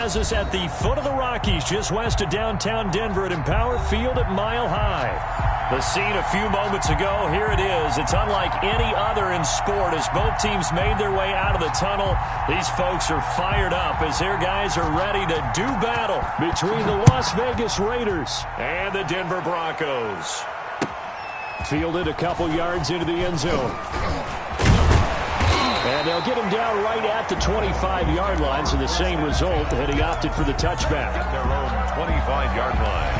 has us at the foot of the Rockies, just west of downtown Denver at Empower Field at Mile High. The scene a few moments ago, here it is. It's unlike any other in sport as both teams made their way out of the tunnel. These folks are fired up as their guys are ready to do battle between the Las Vegas Raiders and the Denver Broncos. Fielded a couple yards into the end zone. And they'll get him down right at the 25-yard line, so the same result had he opted for the touchback. At their own 25-yard line.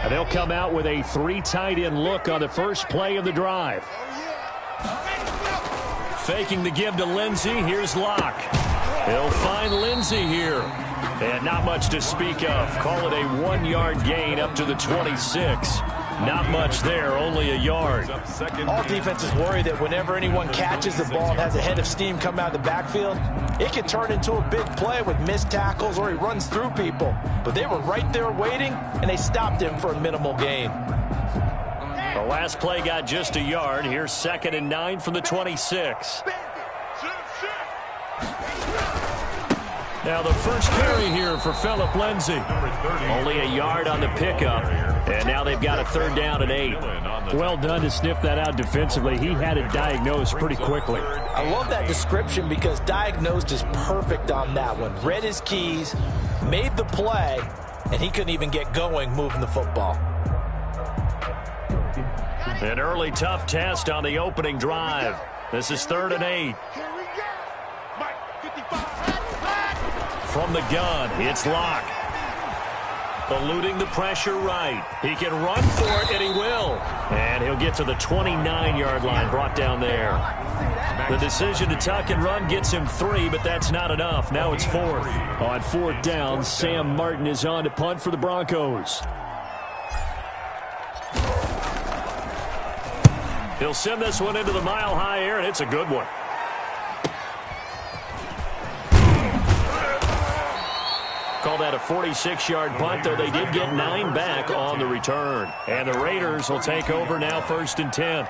And they'll come out with a 3 tight end look on the first play of the drive. Faking the give to Lindsey. Here's Locke. He'll find Lindsey here. And not much to speak of. Call it a 1-yard gain up to the 26. Not much there, only a yard. All defenses worry that whenever anyone catches the ball and has a head of steam come out of the backfield, it can turn into a big play with missed tackles or he runs through people. But they were right there waiting, and they stopped him for a minimal gain. The last play got just a yard. Here's 2nd and 9 from the 26. Now the first carry here for Phillip Lindsay. Only a yard on the pickup. And now they've got a 3rd down and 8. Well done to sniff that out defensively. He had it diagnosed pretty quickly. I love that description because diagnosed is perfect on that one. Read his keys, made the play, and he couldn't even get going moving the football. An early tough test on the opening drive. This is 3rd and 8. From the gun, it's Locke. Eluding the pressure right. He can run for it, and he will. And he'll get to the 29-yard line, brought down there. The decision to tuck and run gets him 3, but that's not enough. Now it's 4th. On 4th down, Sam Martin is on to punt for the Broncos. He'll send this one into the mile-high air, and it's a good one. Call that a 46-yard punt, though they did get 9 back on the return. And the Raiders will take over now 1st and 10.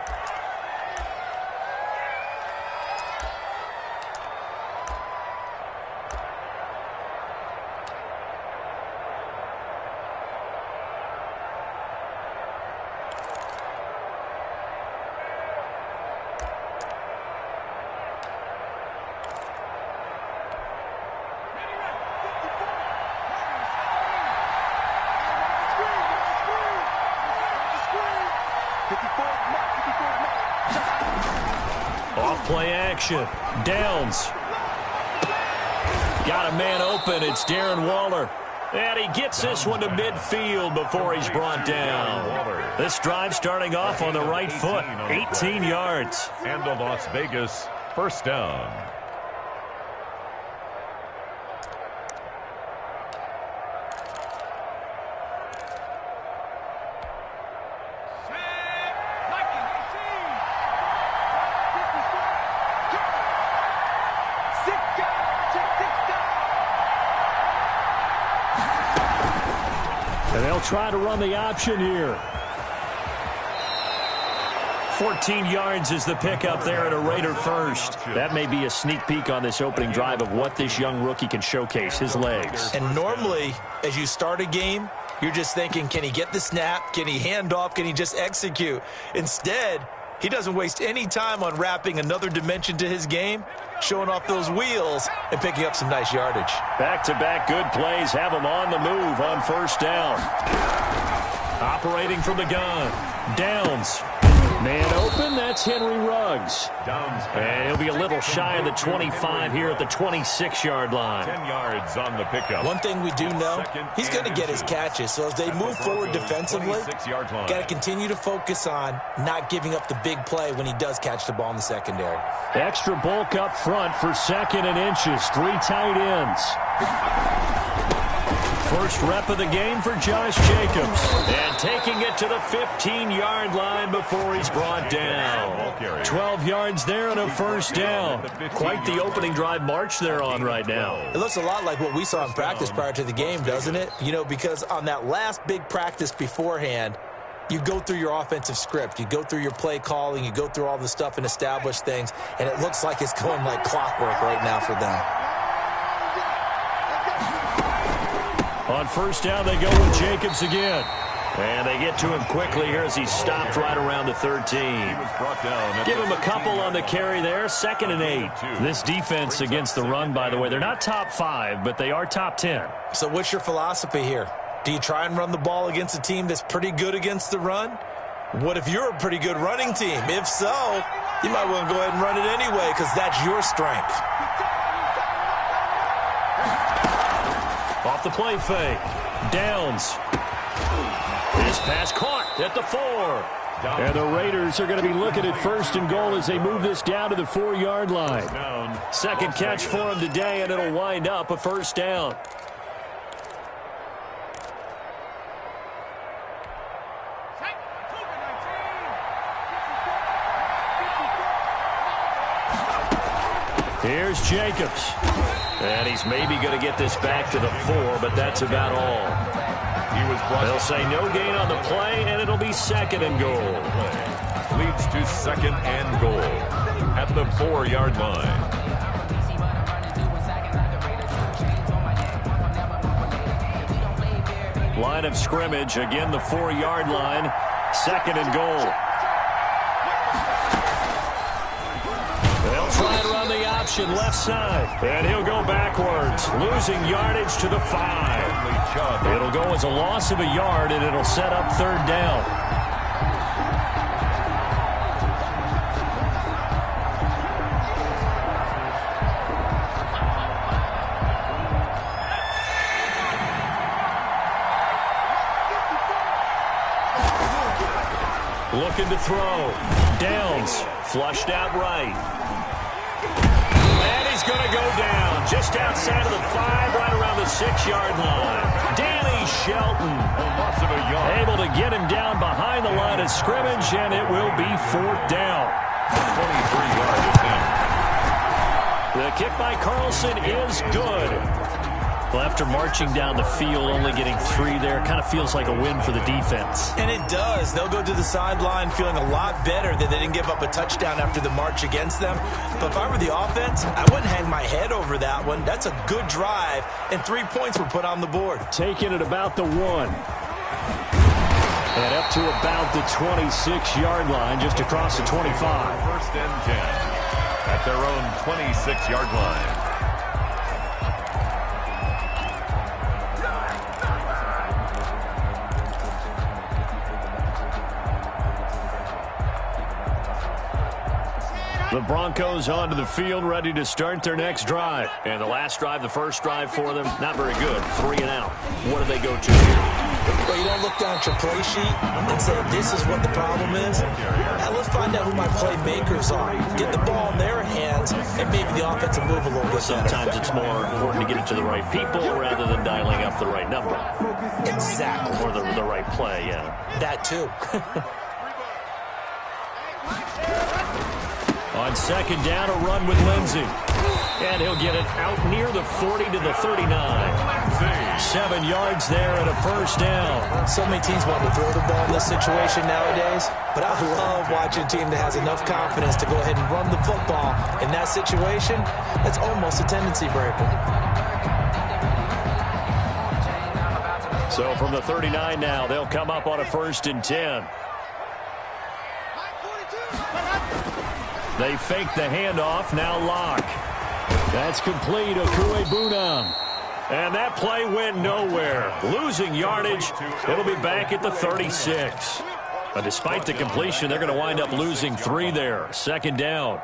Off-play action. Downs. Got a man open. It's Darren Waller. And he gets this one to midfield before he's brought down. This drive starting off on the right foot. 18 yards. And the Las Vegas 1st down. And they'll try to run the option here. 14 yards is the pickup there at a Raider first. That may be a sneak peek on this opening drive of what this young rookie can showcase, his legs. And normally, as you start a game, you're just thinking, can he get the snap? Can he hand off? Can he just execute? Instead, he doesn't waste any time on wrapping another dimension to his game, showing off those wheels and picking up some nice yardage. Back-to-back good plays have him on the move on 1st down. Operating from the gun. Downs. Man open, that's Henry Ruggs. And he'll be a little shy of the 25 here at the 26-yard line. 10 yards on the pickup. One thing we do know, he's going to get his catches. So as they move forward defensively, got to continue to focus on not giving up the big play when he does catch the ball in the secondary. Extra bulk up front for 2nd and inches. 3 tight ends. First rep of the game for Josh Jacobs. And taking it to the 15-yard line before he's brought down. 12 yards there and a first down. Quite the opening drive march they're on right now. It looks a lot like what we saw in practice prior to the game, doesn't it? You know, because on that last big practice beforehand, you go through your offensive script. You go through your play calling. You go through all the stuff and establish things. And it looks like it's going like clockwork right now for them. On first down, they go with Jacobs again. And they get to him quickly here as he's stopped right around the 13. Give him a couple on the carry there. 2nd and 8. This defense against the run, by the way, they're not top 5, but they are top 10. So what's your philosophy here? Do you try and run the ball against a team that's pretty good against the run? What if you're a pretty good running team? If so, you might want to go ahead and run it anyway because that's your strength. Off the play fake. Downs. This pass caught at the 4. And the Raiders are going to be looking at 1st and goal as they move this down to the 4-yard line. Second catch for him today, and it'll wind up a first down. Here's Jacobs. And he's maybe going to get this back to the 4, but that's about all. They'll say no gain on the play, and it'll be 2nd and goal. Leads to 2nd and goal at the 4-yard line. Line of scrimmage, again the 4-yard line, 2nd and goal. They'll try to run the option left side, and he'll go backwards, losing yardage to the 5. It'll go as a loss of a yard, and it'll set up 3rd down. Looking to throw. Downs, flushed out right. And he's going to go down just outside of the 5, right around the 6-yard line. Danny Shelton able to get him down behind the line of scrimmage, and it will be 4th down. 23 yards down. The kick by Carlson is good. Well, after marching down the field, only getting 3 there, kind of feels like a win for the defense. And it does. They'll go to the sideline feeling a lot better that they didn't give up a touchdown after the march against them. But if I were the offense, I wouldn't hang my head over that one. That's a good drive, and 3 points were put on the board. Taking it about the 1. And up to about the 26-yard line, just across the 25. 1st and 10 at their own 26-yard line. The Broncos onto the field, ready to start their next drive. And the last drive, the first drive for them, not very good. 3 and out. What do they go to here? Well, you don't look down at your play sheet and say, this is what the problem is. Now, let's find out who my playmakers are. Get the ball in their hands, and maybe the offense will move a little bit better. Sometimes it's more important to get it to the right people rather than dialing up the right number. Exactly. Or the right play, yeah. That, too. On 2nd down, a run with Lindsey. And he'll get it out near the 40 to the 39. 7 yards there and a first down. So many teams want to throw the ball in this situation nowadays, but I love watching a team that has enough confidence to go ahead and run the football. In that situation, that's almost a tendency breaker. So from the 39 now, they'll come up on a 1st and 10. They fake the handoff, now lock. That's complete, Okuebunam. And that play went nowhere. Losing yardage, it'll be back at the 36. But despite the completion, they're going to wind up losing 3 there. 2nd down.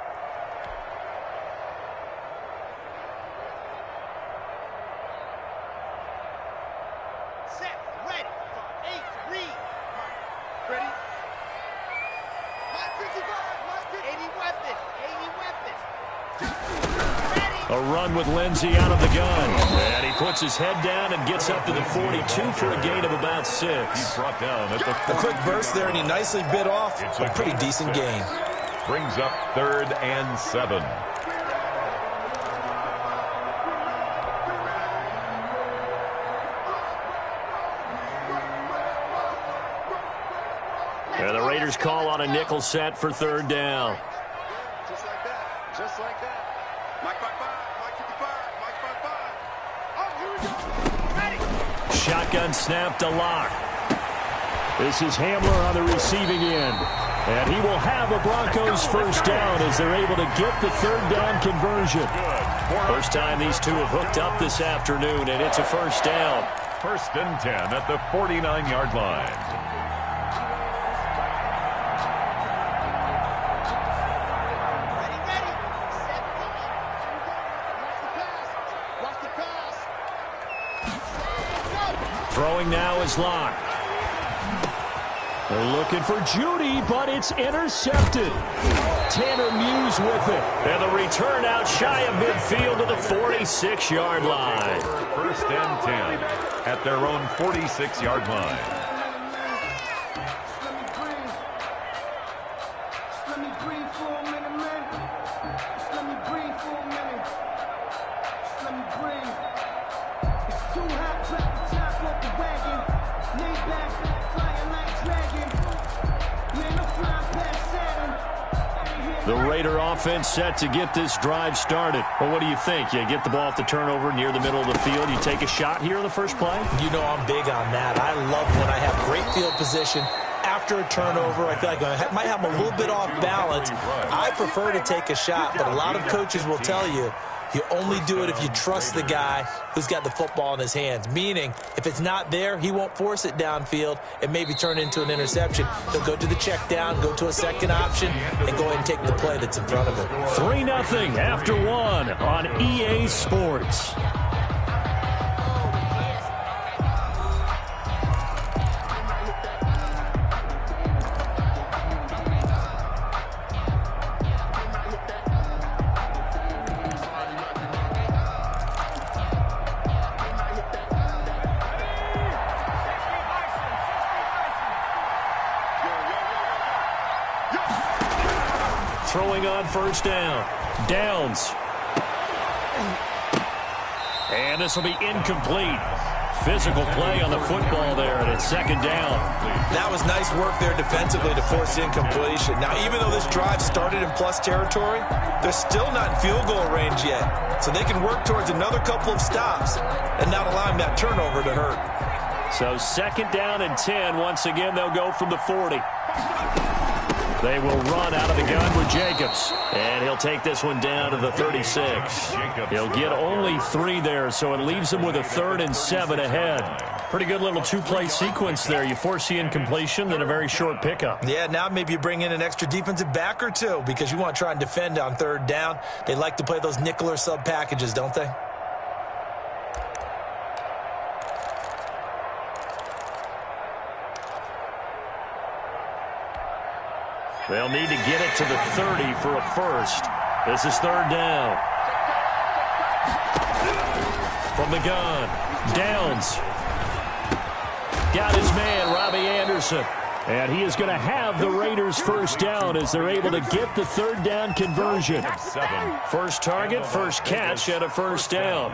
A run with Lindsey out of the gun. And he puts his head down and gets up to the 42 for a gain of about 6. He's brought down at the A quick burst there, and he nicely bit off a pretty decent gain. Brings up 3rd and 7. And the Raiders call on a nickel set for 3rd down. Just like that. Just like that. Mike by 5. Mike 55. Mike 5. Oh, here we go. Ready. Shotgun snap to Locke. This is Hamler on the receiving end. And he will have a Broncos first down as they're able to get the 3rd down conversion. First time these two have hooked up this afternoon, and it's a first down. 1st and 10 at the 49-yard line. Throwing now is Locke. They're looking for Judy, but it's intercepted. Tanner Muse with it. And the return out shy of midfield to the 46-yard line. 1st and 10 at their own 46-yard line. The Raider offense set to get this drive started. Well, what do you think? You get the ball off the turnover near the middle of the field. You take a shot here in the first play? You know I'm big on that. I love when I have great field position. After a turnover, I feel like I might have them a little bit off balance. I prefer to take a shot, but a lot of coaches will tell you, you only do it if you trust the guy who's got the football in his hands. Meaning, if it's not there, he won't force it downfield and maybe turn it into an interception. He'll go to the check down, go to a second option, and go ahead and take the play that's in front of him. 3-0 after 1 on EA Sports. Throwing on first down. Downs. And this will be incomplete. Physical play on the football there, and it's 2nd down. That was nice work there defensively to force incompletion. Now, even though this drive started in plus territory, they're still not in field goal range yet. So they can work towards another couple of stops and not allowing that turnover to hurt. So 2nd down and 10. Once again, they'll go from the 40. They will run out of the gun with Jacobs. And he'll take this one down to the 36. He'll get only 3 there, so it leaves him with a 3rd and 7 ahead. Pretty good little 2-play sequence there. You force the incompletion, then a very short pickup. Yeah, now maybe you bring in an extra defensive back or two because you want to try and defend on 3rd down. They like to play those nickel or sub packages, don't they? They'll need to get it to the 30 for a first. This is 3rd down. From the gun, Downs. Got his man, Robbie Anderson. And he is going to have the Raiders first down as they're able to get the 3rd down conversion. First target, first catch, and a first down.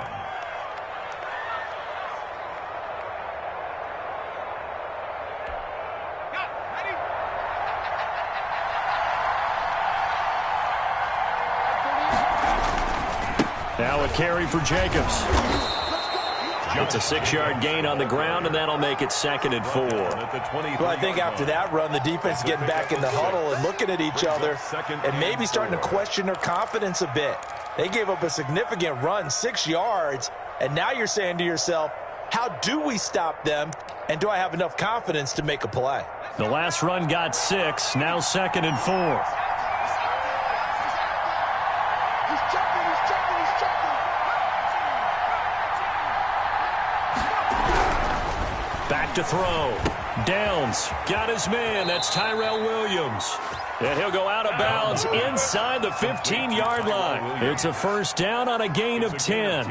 Now a carry for Jacobs. It's a 6-yard gain on the ground, and that'll make it 2nd and 4. Well, I think after that run, the defense getting back in the huddle and looking at each other and maybe starting to question their confidence a bit. They gave up a significant run, 6 yards, and now you're saying to yourself, how do we stop them, and do I have enough confidence to make a play? The last run got 6, now 2nd and 4. Back to throw. Downs got his man. That's Tyrell Williams. And he'll go out of bounds inside the 15-yard line. It's a first down on a gain of 10.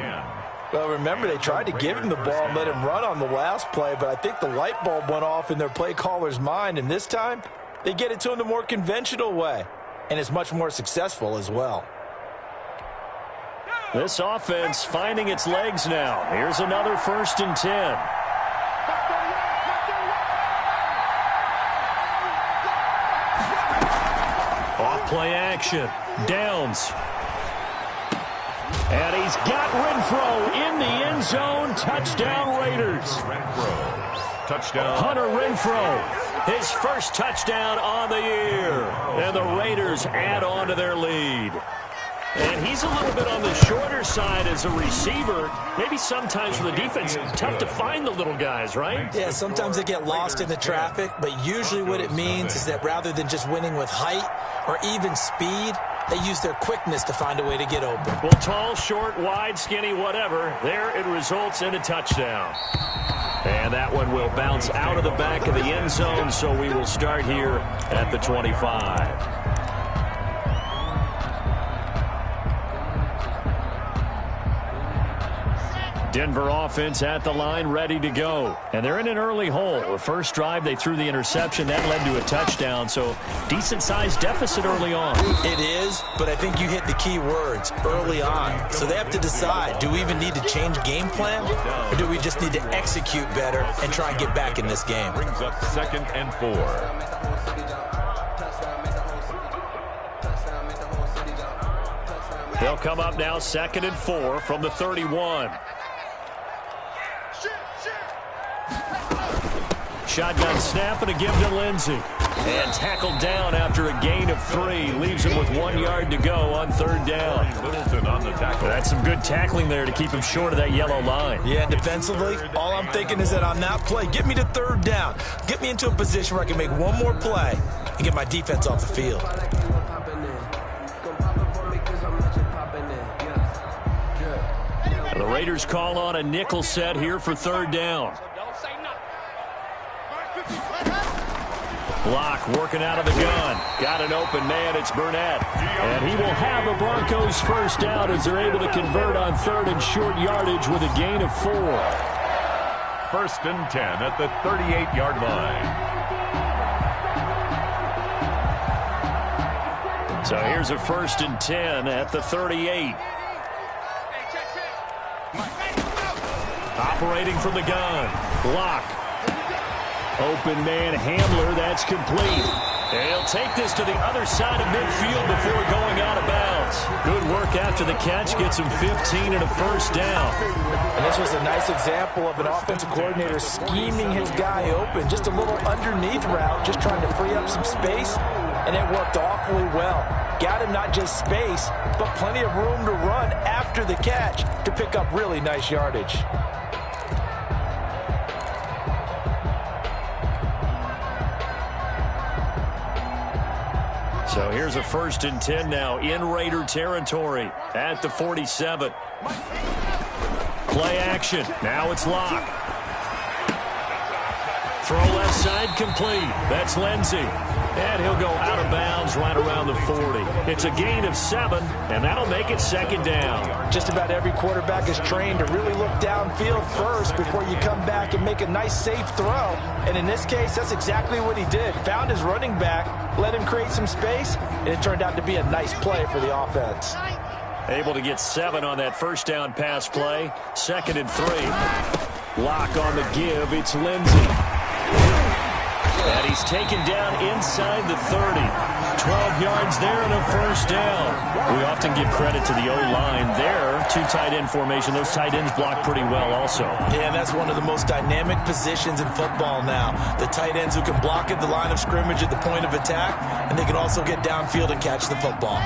Well, remember, they tried to give him the ball and let him run on the last play, but I think the light bulb went off in their play caller's mind, and this time they get it to him the more conventional way, and it's much more successful as well. This offense finding its legs now. Here's another first and 10. Off-play action. Downs. And he's got Renfro in the end zone. Touchdown, Raiders. Touchdown. Hunter Renfro, his first touchdown on the year. And the Raiders add on to their lead. And he's a little bit on the shorter side as a receiver. Maybe sometimes for the defense, tough to find the little guys, right? Yeah, sometimes they get lost in the traffic, but usually what it means is that rather than just winning with height or even speed, they use their quickness to find a way to get open. Well, tall, short, wide, skinny, whatever, there it results in a touchdown. And that one will bounce out of the back of the end zone, so we will start here at the 25. Denver offense at the line, ready to go. And they're in an early hole. The first drive, they threw the interception. That led to a touchdown, so decent-sized deficit early on. It is, but I think you hit the key words, early on. So they have to decide, do we even need to change game plan, or do we just need to execute better and try and get back in this game? Brings up 2nd and 4. They'll come up now 2nd and 4 from the 31. Shotgun snap and a give to Lindsey. And tackled down after a gain of 3. Leaves him with 1 yard to go on 3rd down. Littleton on the tackle. That's some good tackling there to keep him short of that yellow line. Yeah, defensively, all I'm thinking is that on that play, get me to 3rd down. Get me into a position where I can make one more play and get my defense off the field. The Raiders call on a nickel set here for 3rd down. Block working out of the gun. Got an open man. It's Burnett. And he will have a Broncos first down as they're able to convert on 3rd and short yardage with a gain of 4. 1st and 10 at the 38-yard line. So here's a 1st and 10 at the 38. Operating from the gun. Block. Open man Hamler. That's complete. And he'll take this to the other side of midfield before going out of bounds. Good work after the catch. Gets him 15 and a first down. And this was a nice example of an offensive coordinator scheming his guy open. Just a little underneath route, just trying to free up some space. And it worked awfully well. Got him not just space, but plenty of room to run after the catch to pick up really nice yardage. So here's a 1st and 10 now in Raider territory at the 47. Play action. Now it's Locke. Throw left side complete. That's Lindsey. And he'll go out of bounds right around the 40. It's a gain of 7, and that'll make it 2nd down. Just about every quarterback is trained to really look downfield first before you come back and make a nice, safe throw. And in this case, that's exactly what he did. Found his running back, let him create some space, and it turned out to be a nice play for the offense. Able to get 7 on that first down pass play. 2nd and 3. Lock on the give. It's Lindsey. And he's taken down inside the 30. 12 yards there and a first down. We often give credit to the O-line there. 2 tight end formation. Those tight ends block pretty well also. Yeah, that's one of the most dynamic positions in football now. The tight ends who can block at the line of scrimmage at the point of attack, and they can also get downfield and catch the football.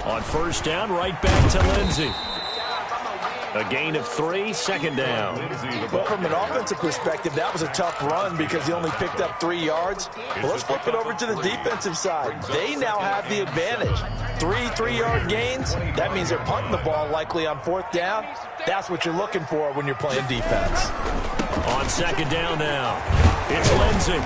On first down, right back to Lindsey. A gain of 3, second down. Well, from an offensive perspective, that was a tough run because he only picked up 3 yards. But let's flip it over to the defensive side. They now have the advantage. 3-3-yard gains. That means they're punting the ball likely on 4th down. That's what you're looking for when you're playing defense. On second down now, it's Lindsey.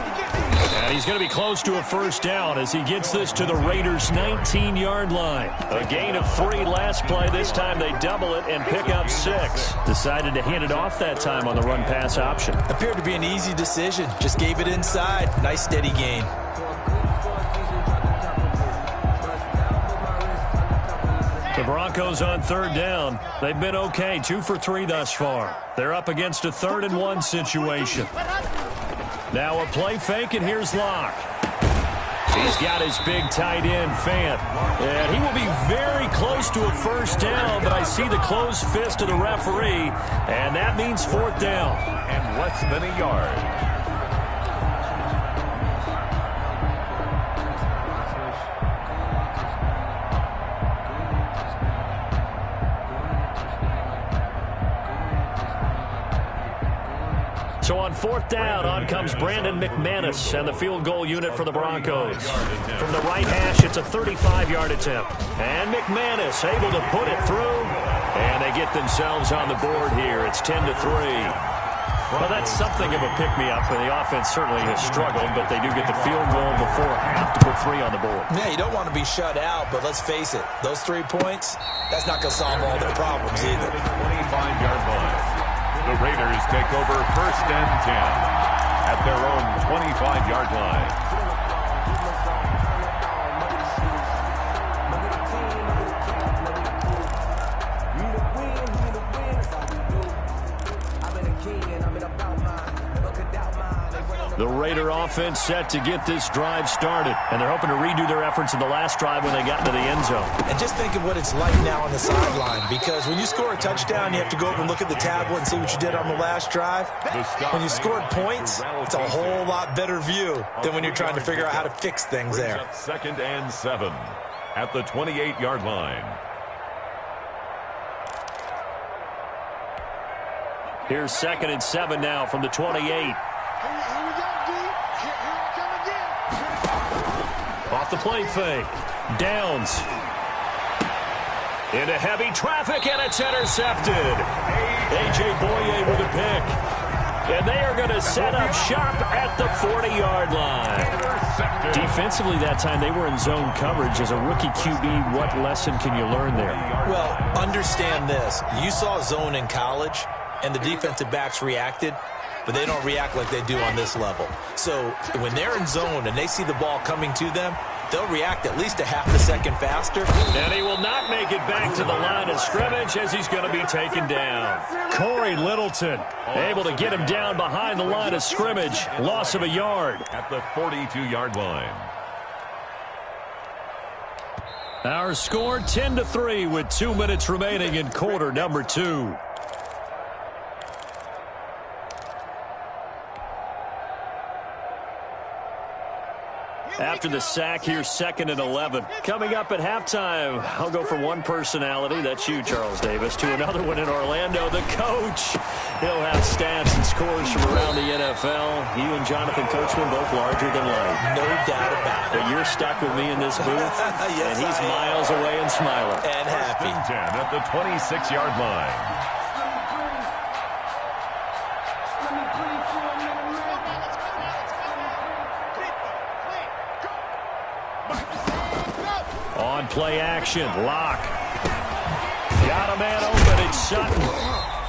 And he's going to be close to a first down as he gets this to the Raiders' 19-yard line. A gain of 3 last play. This time they double it and pick up 6. Decided to hand it off that time on the run-pass option. Appeared to be an easy decision. Just gave it inside. Nice steady gain. The Broncos on 3rd down. They've been okay, 2 for 3 thus far. They're up against a 3rd and 1 situation. Now a play fake, and here's Locke. He's got his big tight end, Fant. And he will be very close to a first down, but I see the closed fist of the referee, and that means 4th down. And less than a yard. So on 4th down, on comes Brandon McManus and the field goal unit for the Broncos. From the right hash, it's a 35-yard attempt. And McManus able to put it through. And they get themselves on the board here. It's 10-3. Well, that's something of a pick-me-up, and the offense certainly has struggled, but they do get the field goal before half to put 3 on the board. Yeah, you don't want to be shut out, but let's face it, those 3 points, that's not going to solve all their problems either. 25-yard line. The Raiders take over 1st and 10 at their own 25-yard line. The Raider offense set to get this drive started, and they're hoping to redo their efforts in the last drive when they got into the end zone. And just think of what it's like now on the sideline, because when you score a touchdown, you have to go over and look at the tablet and see what you did on the last drive. When you scored points, it's a whole lot better view than when you're trying to figure out how to fix things there. 2nd and 7 at the 28-yard line. Here's 2nd and 7 now from the 28. Off the play fake. Downs. Into heavy traffic, and it's intercepted. A.J. Boye with a pick. And they are going to set up shop at the 40-yard line. Defensively that time, they were in zone coverage. As a rookie QB, what lesson can you learn there? Well, understand this. You saw zone in college, and the defensive backs reacted, but they don't react like they do on this level. So when they're in zone and they see the ball coming to them, they'll react at least a half a second faster. And he will not make it back to the line of scrimmage as he's going to be taken down. Corey Littleton able to get him down behind the line of scrimmage. Loss of a yard. At the 42-yard line. Our score 10-3 with 2 minutes remaining in quarter number 2. After the sack, here's 2nd and 11. Coming up at halftime, I'll go from one personality, that's you, Charles Davis, to another one in Orlando, the coach. He'll have stats and scores from around the NFL. You and Jonathan Coachman both larger than life. No doubt about it. But you're stuck with me in this booth, yes, and he's miles away and smiling. And happy. 10 at the 26-yard line. On play action, Locke. Got a man open, it's Sutton.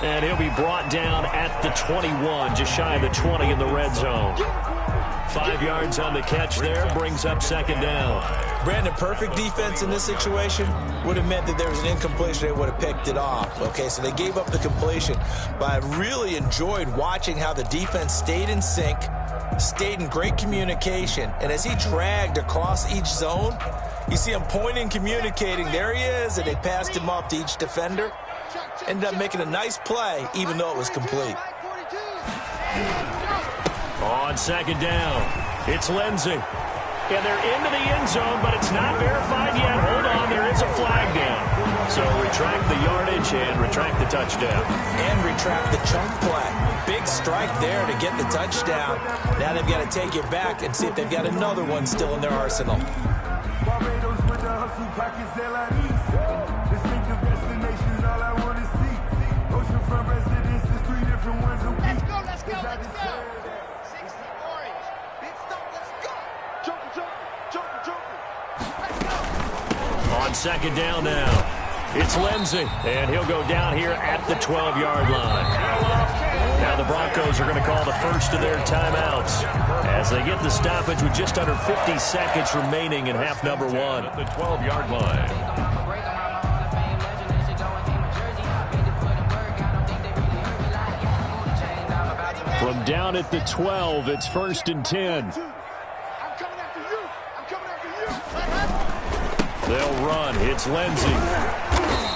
And he'll be brought down at the 21, just shy of the 20 in the red zone. 5 yards on the catch there, brings up 2nd down. Brandon, perfect defense in this situation would have meant that there was an incompletion. They would have picked it off. Okay, so they gave up the completion. But I really enjoyed watching how the defense stayed in sync, stayed in great communication. And as he dragged across each zone, you see him pointing, communicating. There he is, and they passed him off to each defender. Ended up making a nice play, even though it was complete. On 2nd down, it's Lindsey. And they're into the end zone, but it's not verified yet. Hold on, there is a flag down. So retract the yardage and retract the touchdown. And retract the chunk play. Big strike there to get the touchdown. Now they've got to take it back and see if they've got another one still in their arsenal. Let's go. 60 orange. Big stop, let's go. Joker. Let's go. On second down now, it's Lindsey, and he'll go down here at the 12-yard line. Now the Broncos are going to call the first of their timeouts as they get the stoppage with just under 50 seconds remaining in half number one. At the 12-yard line. From down at the 12, it's 1st and 10. I'm coming after you. They'll run. It's Lindsey.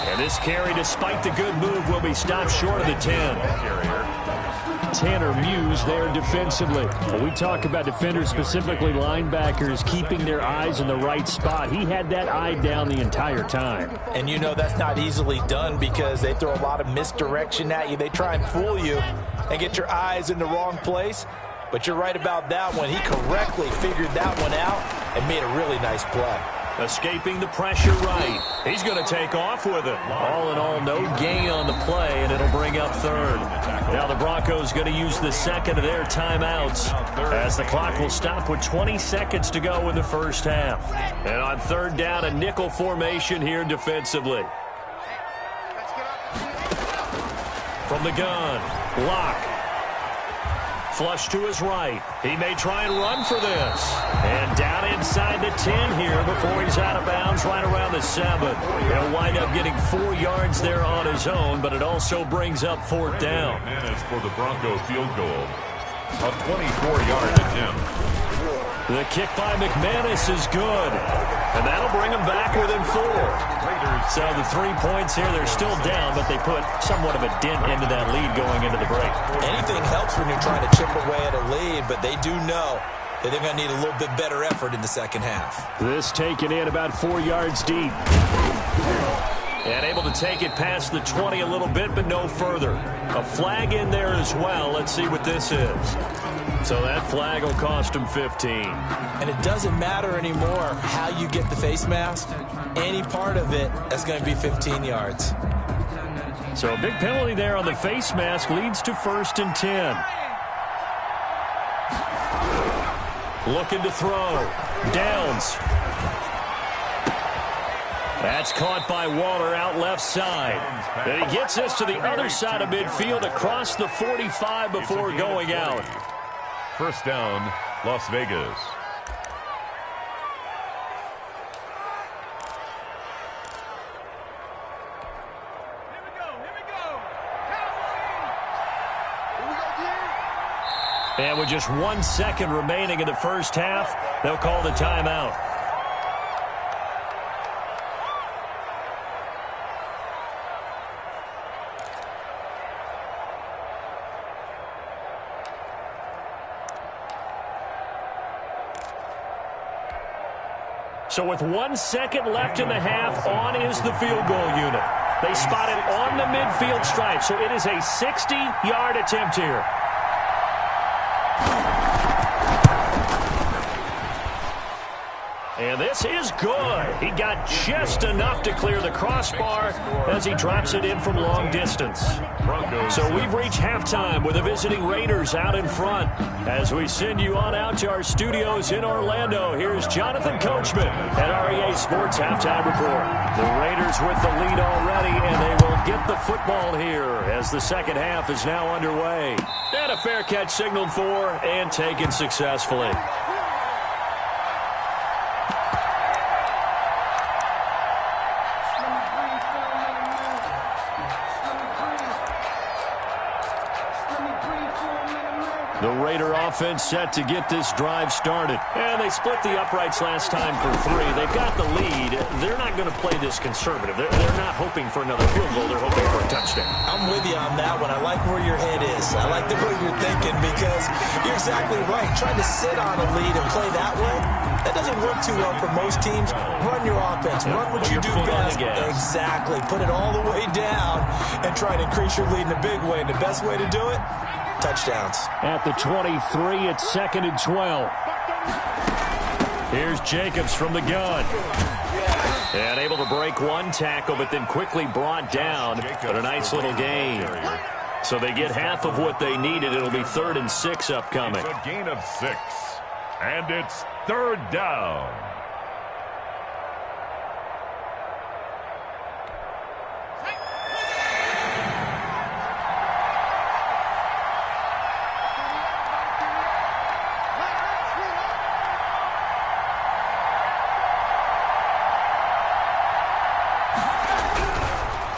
And this carry, despite the good move, will be stopped short of the 10. Tanner Muse there defensively. When we talk about defenders, specifically linebackers, keeping their eyes in the right spot, he had that eye down the entire time. And you know that's not easily done because they throw a lot of misdirection at you. They try and fool you and get your eyes in the wrong place. But you're right about that one. He correctly figured that one out and made a really nice play. Escaping the pressure right. He's going to take off with it. All in all, no gain on the play, and it'll bring up third. Now the Broncos going to use the second of their timeouts as the clock will stop with 20 seconds to go in the first half. And on third down, a nickel formation here defensively. From the gun, Lock. Flush to his right. He may try and run for this. And down inside the 10 here before he's out of bounds right around the 7. He'll wind up getting 4 yards there on his own, but it also brings up fourth down. Managed for the Bronco field goal. A 24-yard attempt. The kick by McManus is good. And that'll bring them back within 4. So the 3 points here, they're still down, but they put somewhat of a dent into that lead going into the break. Anything helps when you're trying to chip away at a lead, but they do know that they're going to need a little bit better effort in the second half. This taken in about 4 yards deep. And able to take it past the 20 a little bit, but no further. A flag in there as well. Let's see what this is. So that flag will cost him 15. And it doesn't matter anymore how you get the face mask. Any part of it, that's going to be 15 yards. So a big penalty there on the face mask leads to 1st and 10. Looking to throw. Downs. That's caught by Waller out left side. And he gets this to the other side of midfield across the 45 before going out. First down, Las Vegas. And with just 1 second remaining in the first half, they'll call the timeout. So with 1 second left in the half, on is the field goal unit. They spot it on the midfield stripe, so it is a 60-yard attempt here. And this is good. He got just enough to clear the crossbar as he drops it in from long distance. So we've reached halftime with the visiting Raiders out in front. As we send you on out to our studios in Orlando, here's Jonathan Coachman at REA Sports Halftime Report. The Raiders with the lead already, and they will get the football here as the second half is now underway. And a fair catch signaled for and taken successfully. The Raider offense set to get this drive started. And they split the uprights last time for 3. They've got the lead. They're not going to play this conservative. They're not hoping for another field goal. They're hoping for a touchdown. I'm with you on that one. I like where your head is. I like the way you're thinking because you're exactly right. Trying to sit on a lead and play that way, that doesn't work too well for most teams. Run your offense. Run what you do best. Exactly. Put it all the way down and try to increase your lead in a big way. And the best way to do it, touchdowns. At the 23, it's 2nd and 12. Here's Jacobs from the gun. And able to break one tackle, but then quickly brought down. But a nice little gain. So they get half of what they needed. It'll be 3rd and 6 upcoming. It's a gain of 6. And it's 3rd down.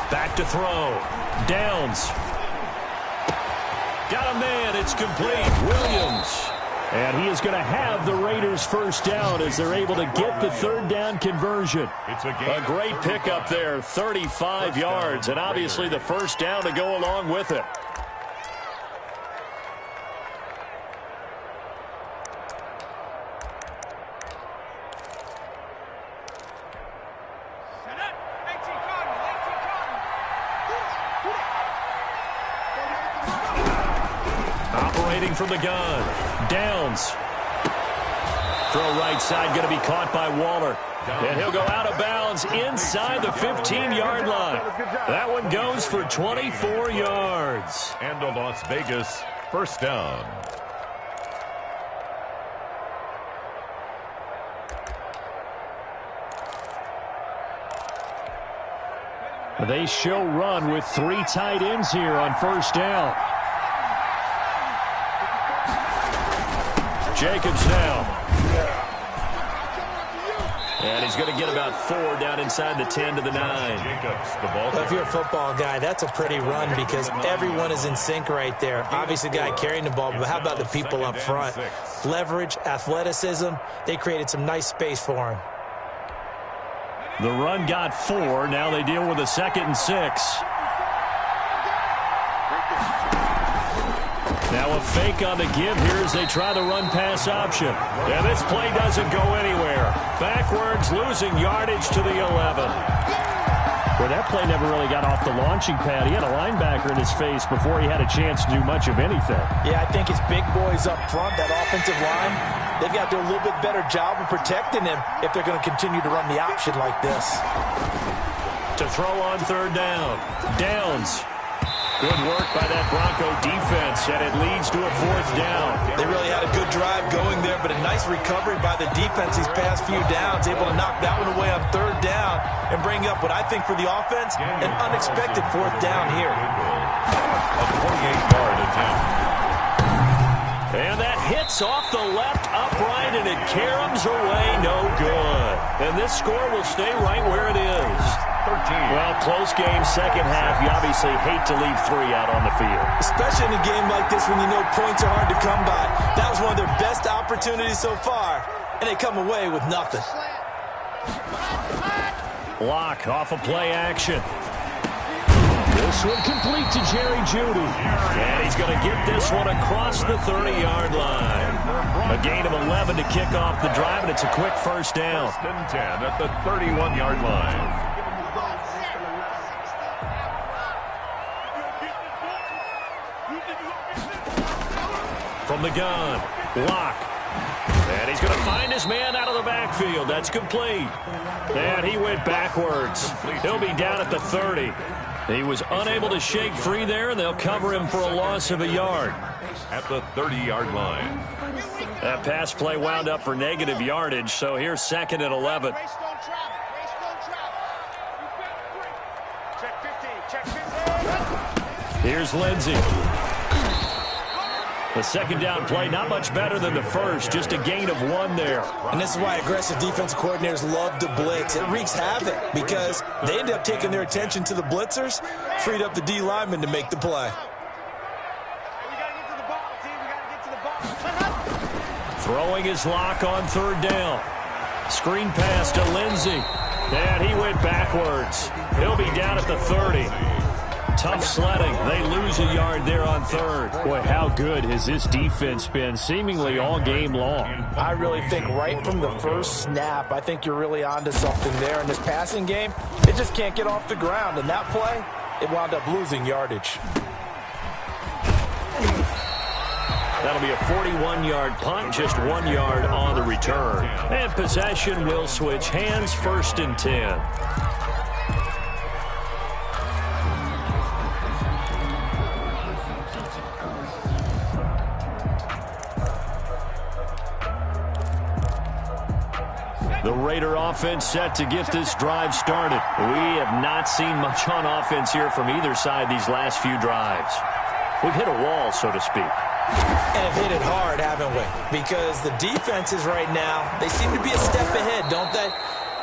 Back to throw. Downs. Got a man. It's complete. Williams. And he is going to have the Raiders first down as they're able to get the 3rd down conversion. It's a great pickup there, 35 yards, and obviously the first down to go along with it. Operating from the gun. Downs. Throw right side, going to be caught by Waller. And he'll go out of bounds inside the 15-yard line. That one goes for 24 yards. And a Las Vegas first down. They show run with 3 tight ends here on first down. Jacobs now. And he's going to get about 4 down inside the 10 to the 9. Jacobs, the ball. Well, if you're a football guy, that's a pretty run because everyone is in sync right there. Obviously, the guy carrying the ball, but how about the people up front? Leverage, athleticism. They created some nice space for him. The run got 4. Now they deal with a 2nd and 6. Now a fake on the give here as they try the run-pass option. And this play doesn't go anywhere. Backwards, losing yardage to the 11. Well, that play never really got off the launching pad. He had a linebacker in his face before he had a chance to do much of anything. Yeah, I think his big boys up front, that offensive line, they've got to do a little bit better job of protecting him if they're going to continue to run the option like this. To throw on 3rd down. Downs. Good work by that Bronco defense, and it leads to a 4th down. They really had a good drive going there, but a nice recovery by the defense these past few downs, able to knock that one away on 3rd down and bring up what I think for the offense, an unexpected 4th down here. A 28-yard attempt. And that hits off the left upright, and it caroms away no good. And this score will stay right where it is. 13. Well, close game, second half. You obviously hate to leave 3 out on the field. Especially in a game like this when you know points are hard to come by. That was one of their best opportunities so far, and they come away with nothing. Block off of play action. This one complete to Jerry Jeudy. And he's going to get this one across the 30-yard line. A gain of 11 to kick off the drive, and it's a quick first down. 1st and 10 at the 31-yard line. From the gun, block. And he's going to find his man out of the backfield. That's complete. And he went backwards. He'll be down at the 30. He was unable to shake free there, and they'll cover him for a loss of a yard. At the 30-yard line. That pass play wound up for negative yardage, so here's 2nd and 11. Here's Lindsey. The 2nd down play, not much better than the first, just a gain of 1 there. And this is why aggressive defensive coordinators love to blitz. It wreaks havoc because they end up taking their attention to the blitzers, freed up the D lineman to make the play. We got to get to the ball, team. We got to get to the Throwing his lock on third down. Screen pass to Lindsey. And he went backwards. He'll be down at the 30. Tough sledding. They lose a yard there on third. Boy, how good has this defense been seemingly all game long? I really think right from the first snap, I think you're really onto something there. In this passing game, they just can't get off the ground. And that play, it wound up losing yardage. That'll be a 41-yard punt, just 1 yard on the return. And possession will switch hands, 1st and 10. The Raider offense set to get this drive started. We have not seen much on offense here from either side these last few drives. We've hit a wall, so to speak. And hit it hard, haven't we? Because the defenses right now, they seem to be a step ahead, don't they?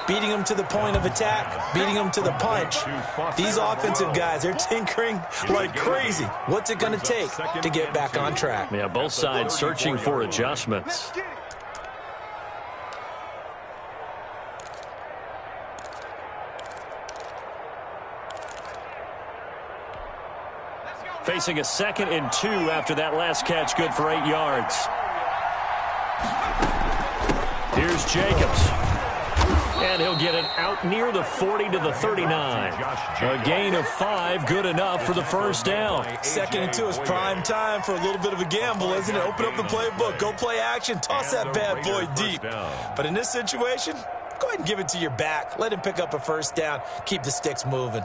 Beating them to the point of attack, beating them to the punch. These offensive guys, they're tinkering like crazy. What's it going to take to get back on track? Yeah, both sides searching for adjustments. Facing a 2nd and 2 after that last catch, good for 8 yards. Here's Jacobs. And he'll get it out near the 40 to the 39. A gain of 5, good enough for the first down. 2nd and 2 is prime time for a little bit of a gamble, isn't it? Open up the playbook, go play action, toss that bad boy deep. But in this situation, go ahead and give it to your back. Let him pick up a first down, keep the sticks moving.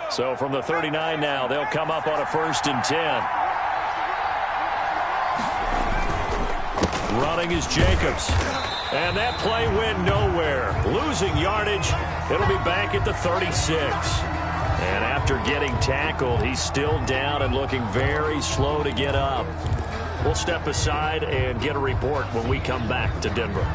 So from the 39 now, they'll come up on a 1st and 10. Running is Jacobs. And that play went nowhere. Losing yardage. It'll be back at the 36. And after getting tackled, he's still down and looking very slow to get up. We'll step aside and get a report when we come back to Denver.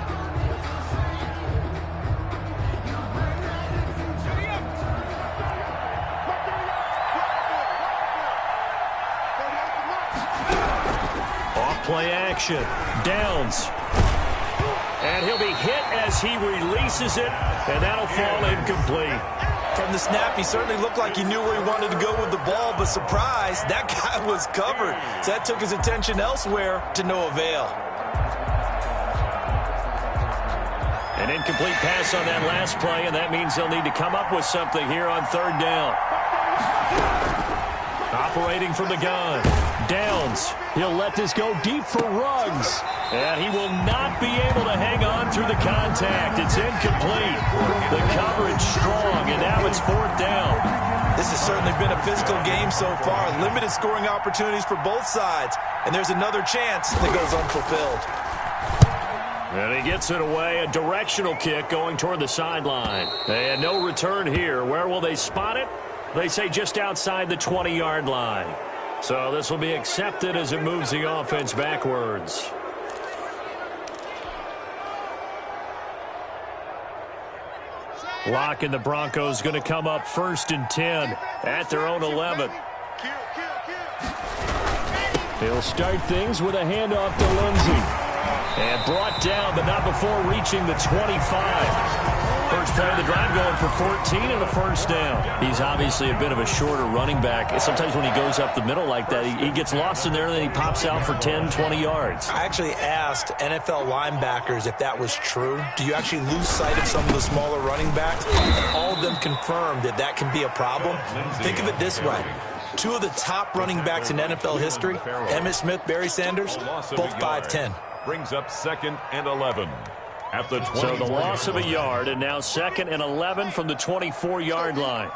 Play action. Downs. And he'll be hit as he releases it, and that'll fall incomplete. From the snap, he certainly looked like he knew where he wanted to go with the ball, but surprise, that guy was covered. So that took his attention elsewhere to no avail. An incomplete pass on that last play, and that means they'll need to come up with something here on 3rd down. Operating from the gun. Downs. He'll let this go deep for Ruggs. And he will not be able to hang on through the contact. It's incomplete. The coverage strong, and now it's 4th down. This has certainly been a physical game so far. Limited scoring opportunities for both sides. And there's another chance that goes unfulfilled. And he gets it away. A directional kick going toward the sideline. And no return here. Where will they spot it? They say just outside the 20-yard line. So this will be accepted as it moves the offense backwards. Locke and the Broncos going to come up 1st and 10 at their own 11. He'll start things with a handoff to Lindsey. And brought down, but not before reaching the 25. First play of the drive going for 14 and a first down. He's obviously a bit of a shorter running back. Sometimes when he goes up the middle like that, he gets lost in there, and then he pops out for 10, 20 yards. I actually asked NFL linebackers if that was true. Do you actually lose sight of some of the smaller running backs? And all of them confirmed that that can be a problem. Think of it this way. 2 of the top running backs in NFL history, Emmitt Smith, Barry Sanders, both 5'10". Brings up 2nd and 11. At the 20. So the loss of a yard, and now 2nd and 11 from the 24-yard line.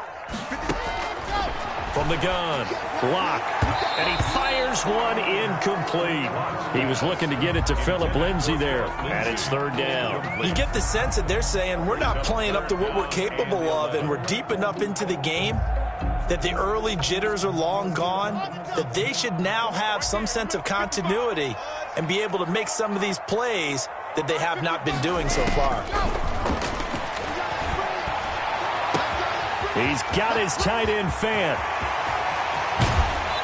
From the gun, Locke, and he fires one incomplete. He was looking to get it to Phillip Lindsay there, and it's 3rd down. You get the sense that they're saying we're not playing up to what we're capable of, and we're deep enough into the game that the early jitters are long gone, that they should now have some sense of continuity and be able to make some of these plays that they have not been doing so far. He's got his tight end fan.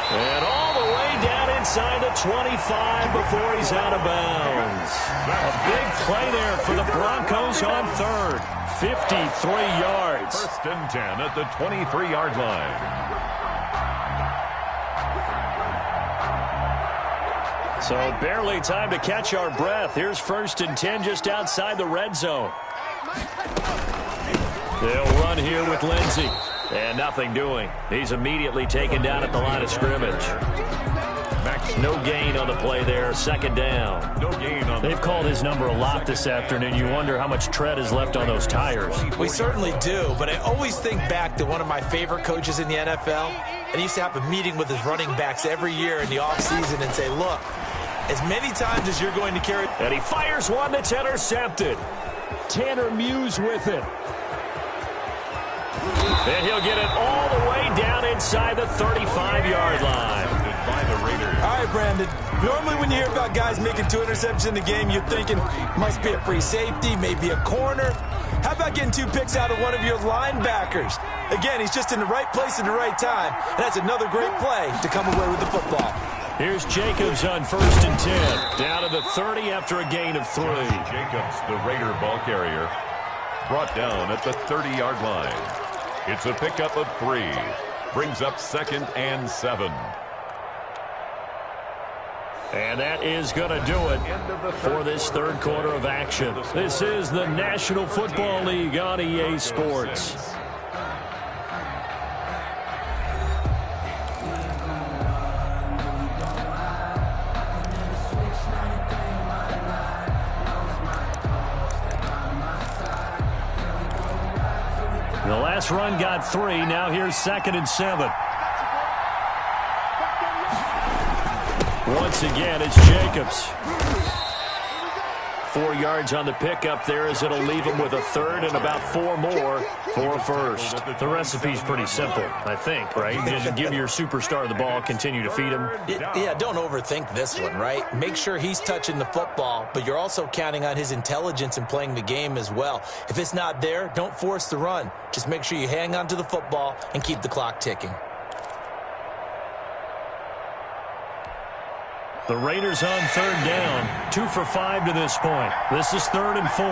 And all the way down inside the 25 before he's out of bounds. A big play there for the Broncos on third. 53 yards. First and 10 at the 23-yard line. So barely time to catch our breath. Here's first and 10 just outside the red zone. They'll run here with Lindsey. And nothing doing. He's immediately taken down at the line of scrimmage. No gain on the play there. Second down. No gain on. They've called his number a lot this afternoon. You wonder how much tread is left on those tires. We certainly do, but I always think back to one of my favorite coaches in the NFL. And he used to have a meeting with his running backs every year in the offseason and say, look, as many times as you're going to carry. And he fires one that's intercepted. Tanner Muse with it. And he'll get it all the way down inside the 35-yard line. By the Raiders. All right, Brandon. Normally when you hear about guys making 2 interceptions in the game, you're thinking must be a free safety, maybe a corner. How about getting 2 picks out of one of your linebackers? Again, he's just in the right place at the right time, and that's another great play to come away with the football. Here's Jacobs on first and 10. Down to the 30 after a gain of 3. Jacobs, the Raider ball carrier, brought down at the 30-yard line. It's a pickup of 3. Brings up second and 7. And that is going to do it for this third quarter of action. This is the National Football League on EA Sports. The last run got 3. Now here's second and 7. Once again, it's Jacobs. 4 yards on the pickup there as it'll leave him with a third and about 4 more for a first. The recipe's pretty simple, I think, right? Just give your superstar the ball, continue to feed him. Yeah, don't overthink this one, right? Make sure he's touching the football, but you're also counting on his intelligence in playing the game as well. If it's not there, don't force the run. Just make sure you hang on to the football and keep the clock ticking. The Raiders on third down. 2 for 5 to this point. This is 3rd and 4.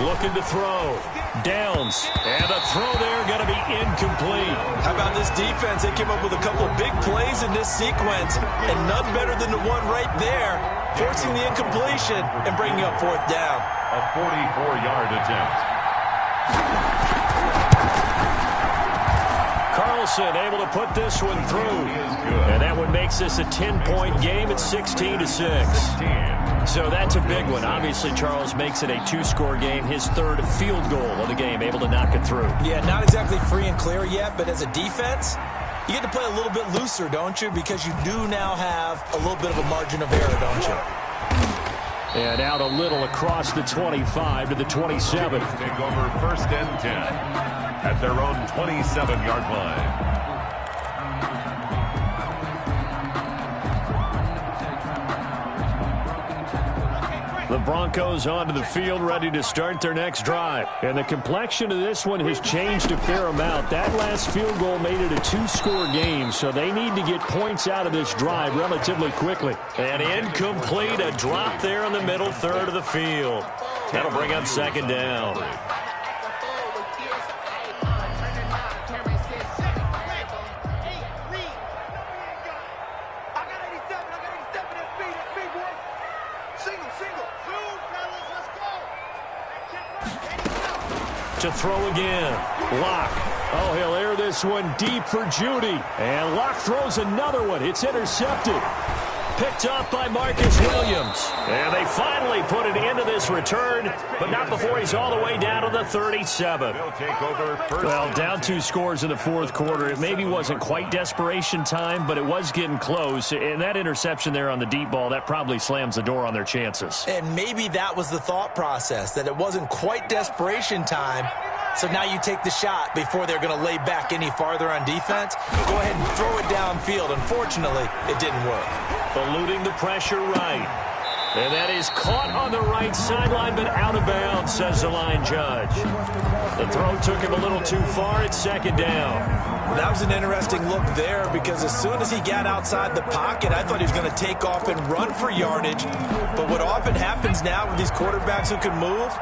Looking to throw. Downs. And the throw there going to be incomplete. How about this defense? They came up with a couple big plays in this sequence, and none better than the one right there, forcing the incompletion and bringing up 4th down. A 44-yard attempt. Carlson able to put this one through. And that one makes this a 10-point game at 16-6. So that's a big one. Obviously, Charles makes it a 2-score game. His 3rd field goal of the game, able to knock it through. Yeah, not exactly free and clear yet, but as a defense, you get to play a little bit looser, don't you? Because you do now have a little bit of a margin of error, don't you? And out a little across the 25 to the 27. Take over first and 10 at their own 27-yard line. The Broncos onto the field, ready to start their next drive. And the complexion of this one has changed a fair amount. That last field goal made it a 2-score game, so they need to get points out of this drive relatively quickly. And incomplete, a drop there in the middle third of the field. That'll bring up second down. To throw again. Locke. Oh, he'll air this one deep for Judy. And Locke throws another one. It's intercepted. Picked up by Marcus Williams. And they finally put an end to this return, but not before he's all the way down to the 37. Well, down 2 scores in the 4th quarter. It maybe wasn't quite desperation time, but it was getting close. And that interception there on the deep ball, that probably slams the door on their chances. And maybe that was the thought process, that it wasn't quite desperation time. So now you take the shot before they're going to lay back any farther on defense. Go ahead and throw it downfield. Unfortunately, it didn't work. Eluding the pressure right. And that is caught on the right sideline, but out of bounds, says the line judge. The throw took him a little too far. It's second down. Well, that was an interesting look there because as soon as he got outside the pocket, I thought he was going to take off and run for yardage. But what often happens now with these quarterbacks who can move,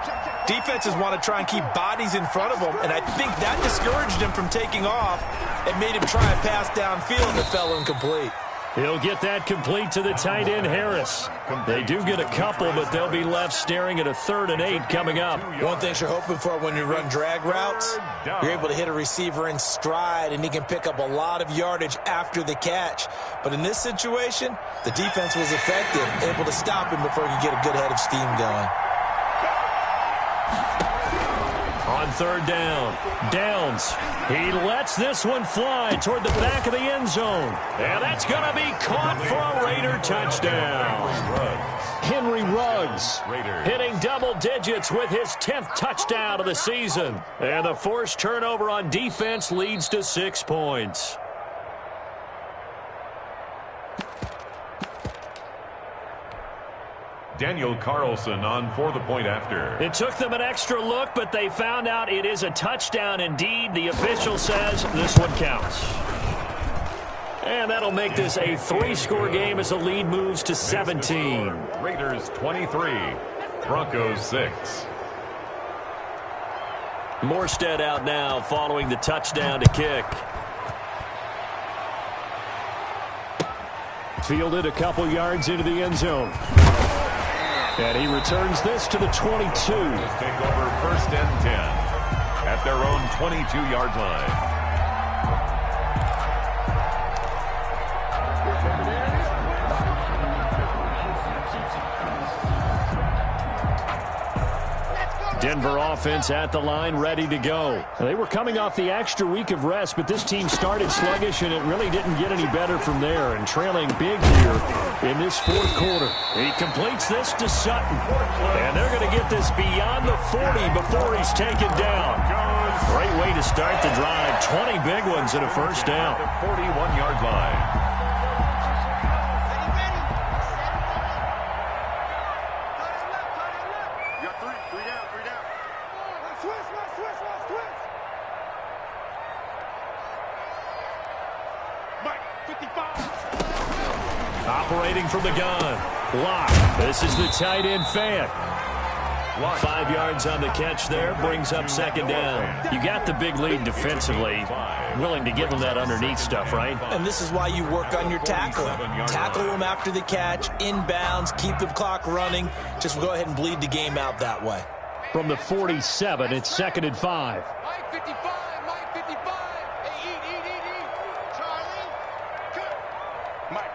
defenses want to try and keep bodies in front of them, and I think that discouraged him from taking off and made him try a pass downfield that fell incomplete. He'll get that complete to the tight end, Harris. They do get a couple, but they'll be left staring at a 3rd and 8 coming up. One thing you're hoping for when you run drag routes, you're able to hit a receiver in stride, and he can pick up a lot of yardage after the catch. But in this situation, the defense was effective, able to stop him before he could get a good head of steam going. On 3rd down, Downs. He lets this one fly toward the back of the end zone. And that's going to be caught for a Raider touchdown. Henry Ruggs hitting double digits with his 10th touchdown of the season. And the forced turnover on defense leads to 6 points. Daniel Carlson on for the point after. It took them an extra look, but they found out it is a touchdown indeed. The official says this one counts. And that'll make this a 3-score game as the lead moves to 17. Raiders 23, Broncos 6. Morstead out now following the touchdown to kick. Fielded a couple yards into the end zone. And he returns this to the 22. Take over 1st and 10 at their own 22-yard line. Denver offense at the line, ready to go. They were coming off the extra week of rest, but this team started sluggish, and it really didn't get any better from there. And trailing big here in this 4th quarter. He completes this to Sutton. And they're going to get this beyond the 40 before he's taken down. Great way to start the drive. 20 big ones and a first down. 41-yard line. Operating from the gun. Lock. This is the tight end fan. 5 yards on the catch there. Brings up second down. You got the big lead defensively. Willing to give them that underneath stuff, right? And this is why you work on your tackling. Tackle them after the catch, inbounds, keep the clock running. Just go ahead and bleed the game out that way. From the 47, it's 2nd and 5. Mike 55, Mike 55. Hey, eat. Charlie, cut. Mike.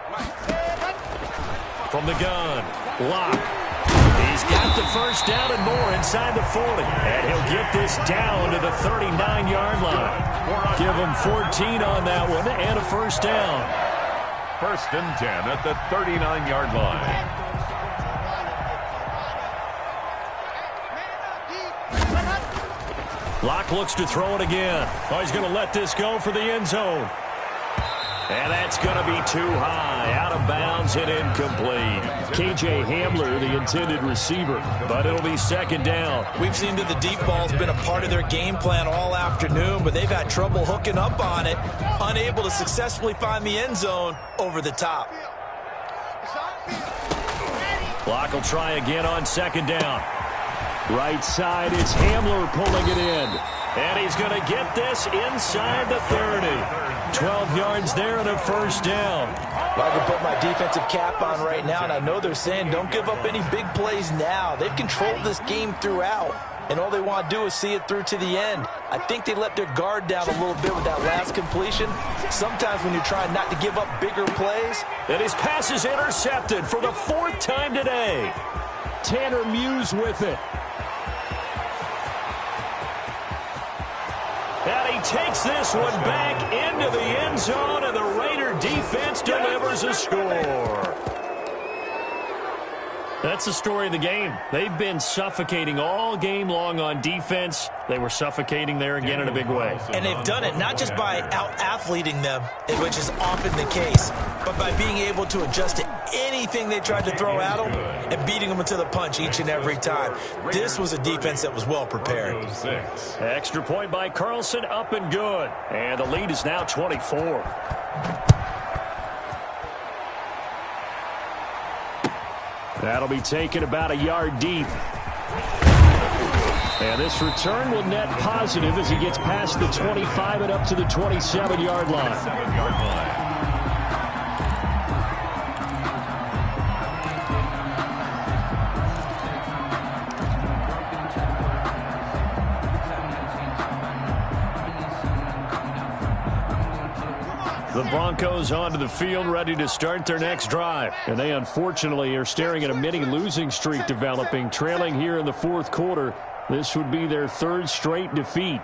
From the gun, Lock. He's got the first down and more inside the 40. And he'll get this down to the 39-yard line. Give him 14 on that one and a first down. 1st and 10 at the 39-yard line. Lock looks to throw it again. Oh, he's going to let this go for the end zone. And that's going to be too high. Out of bounds and incomplete. K.J. Hamler, the intended receiver. But it'll be second down. We've seen that the deep ball's been a part of their game plan all afternoon, but they've had trouble hooking up on it. Unable to successfully find the end zone over the top. Lock will try again on second down. Right side, it's Hamler pulling it in. And he's going to get this inside the 30. 12 yards there and a first down. Well, I can put my defensive cap on right now, and I know they're saying don't give up any big plays now. They've controlled this game throughout, and all they want to do is see it through to the end. I think they let their guard down a little bit with that last completion. Sometimes when you're trying not to give up bigger plays. And his pass is intercepted for the 4th time today. Tanner Muse with it. And he takes this one back into the end zone, and the Raider defense delivers a score. That's the story of the game. They've been suffocating all game long on defense. They were suffocating there again in a big way. And they've done it not just by out-athleting them, which is often the case, but by being able to adjust to anything they tried to throw at them and beating them to the punch each and every time. This was a defense that was well prepared. Extra point by Carlson, up and good. And the lead is now 24. That'll be taken about a yard deep. And this return will net positive as he gets past the 25 and up to the 27-yard line. The Broncos onto the field, ready to start their next drive. And they unfortunately are staring at a mini losing streak developing, trailing here in the fourth quarter. This would be their third straight defeat.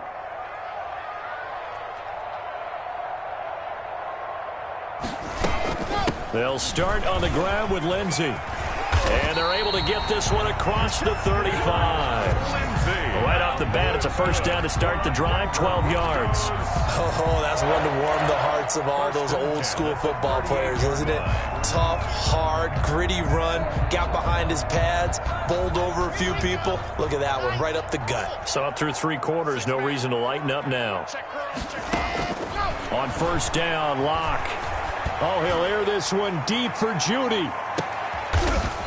They'll start on the ground with Lindsey. And they're able to get this one across the 35. Right off the bat, it's a first down to start the drive, 12 yards. Oh, that's one to warm the hearts of all those old school football players, isn't it? Tough, hard, gritty run, got behind his pads, bowled over a few people. Look at that one, right up the gut. So up through three quarters, no reason to lighten up now. On first down, Locke. Oh, he'll air this one deep for Judy.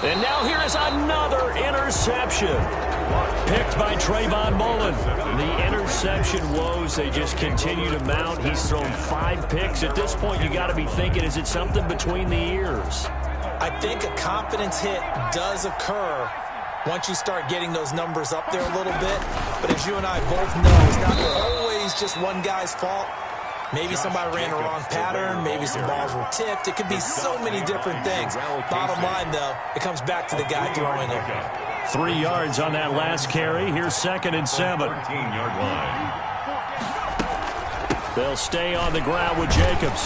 And now here is another interception. Picked by Trayvon Mullen. The interception woes, they just continue to mount. He's thrown 5 picks. At this point, you got to be thinking, is it something between the ears? I think a confidence hit does occur once you start getting those numbers up there a little bit. But as you and I both know, it's not always just one guy's fault. Maybe somebody ran the wrong pattern. Maybe some balls were tipped. It could be so many different things. Bottom line, though, it comes back to the guy throwing it. 3 yards on that last carry. Here's 2nd and 7. 13-yard line. They'll stay on the ground with Jacobs.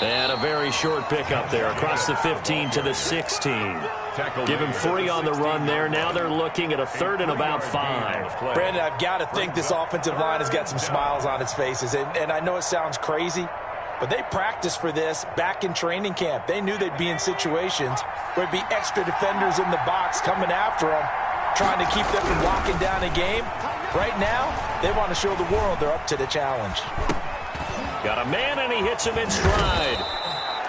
And a very short pickup there across the 15 to the 16. Give him 3 on the run there. Now they're looking at a 3rd and about 5. Brandon, I've got to think this offensive line has got some smiles on its faces. And I know it sounds crazy, but they practiced for this back in training camp. They knew they'd be in situations where there'd be extra defenders in the box coming after them, trying to keep them from locking down a game. Right now, they want to show the world they're up to the challenge. Got a man, and he hits him in stride.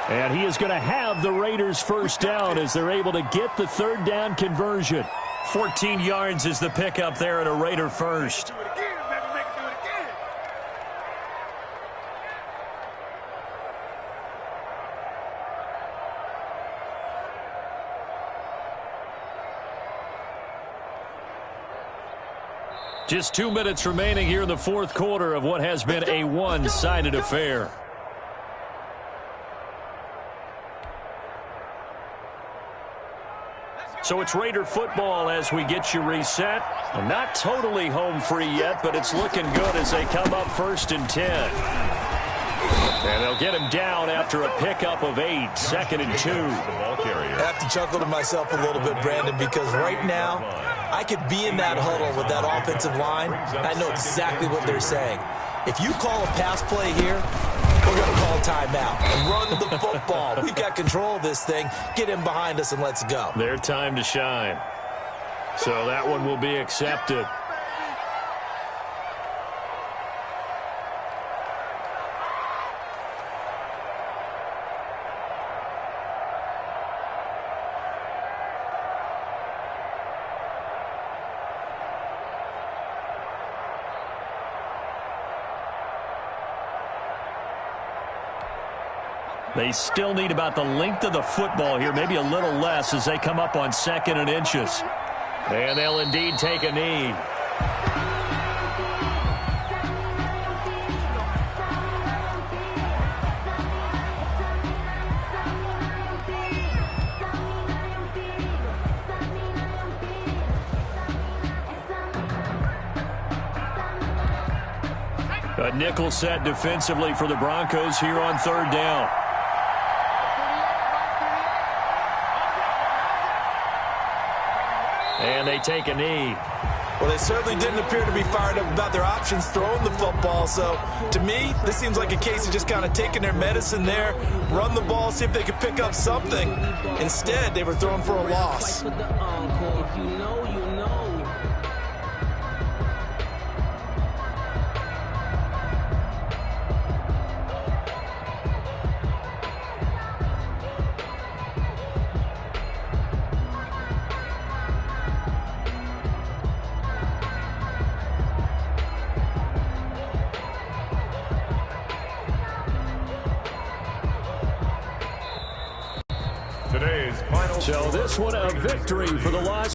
And he is going to have the Raiders first down as they're able to get the 3rd down conversion. 14 yards is the pickup there at a Raider first. Just 2 minutes remaining here in the fourth quarter of what has been a one-sided affair. So it's Raider football as we get you reset. Not totally home free yet, but it's looking good as they come up 1st and 10. And they'll get him down after a pickup of 8, 2nd and 2. I have to chuckle to myself a little bit, Brandon, because right now I could be in that huddle with that offensive line, and I know exactly what they're saying. If you call a pass play here, we're going to call timeout and run the football. We've got control of this thing. Get in behind us and let's go. Their time to shine. So that one will be accepted. They still need about the length of the football here, maybe a little less as they come up on 2nd and inches. And they'll indeed take a knee. A nickel set defensively for the Broncos here on 3rd down. take a knee. Well, they certainly didn't appear to be fired up about their options throwing the football. So, to me, this seems like a case of just kind of taking their medicine there, run the ball, see if they could pick up something. Instead, they were throwing for a loss. Today's final. So this one a victory for the Los